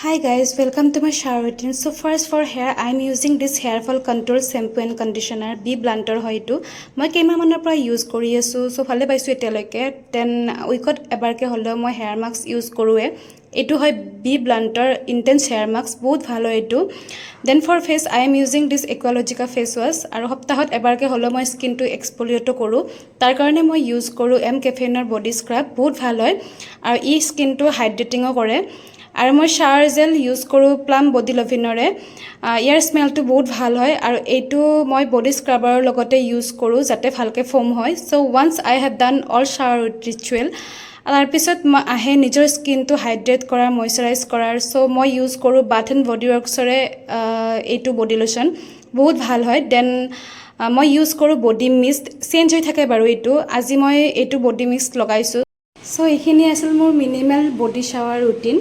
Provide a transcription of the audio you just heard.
Hi guys, welcome to my shower routine. So first for hair, I am using this hair fall control shampoo and conditioner. Be blunter hoitu. Moi keima manar pra use kori asu. So phale paisu eteloke. Then weekot ebarke holo moi hair mask use korue. Etu hoy Be blunter intense hair mask bahut bhalo etu. Then for face, I am using this Aqualogica face wash. Aru hoptahot ebarke holo moi skin to exfoliate koru. Tar karone moi use koru M Caffeine body scrub bahut bhalo hoy. Aru e skin to hydrating o kore. আৰু মই শাৱাৰ gel use কৰোঁ plum body লভিনৰে ইয়াৰ স্মেলটো বহুত ভাল হয় আৰু এইটো মই body স্ক্ৰাবাৰৰ লগতে ইউজ কৰোঁ যাতে ভালকৈ ফোম হয় so' once I have done all shower ritual তাৰপিছত মই আহে নিজৰ স্কিনটো হাইড্ৰেট কৰাৰ মইশ্চাৰাইজ কৰাৰ চ' মই ইউজ কৰোঁ বাথ এণ্ড বডি ৱৰ্কছৰে এইটো বডি লোশ্যন বহুত ভাল হয় দেন মই ইউজ কৰোঁ বডি মিষ্ট চেঞ্জ হৈ থাকে বাৰু এইটো আজি মই এইটো বডি মিষ্ট লগাইছোঁ চ' এইখিনি আছিল মোৰ মিনিমেল বডি শাৱাৰ ৰুটিন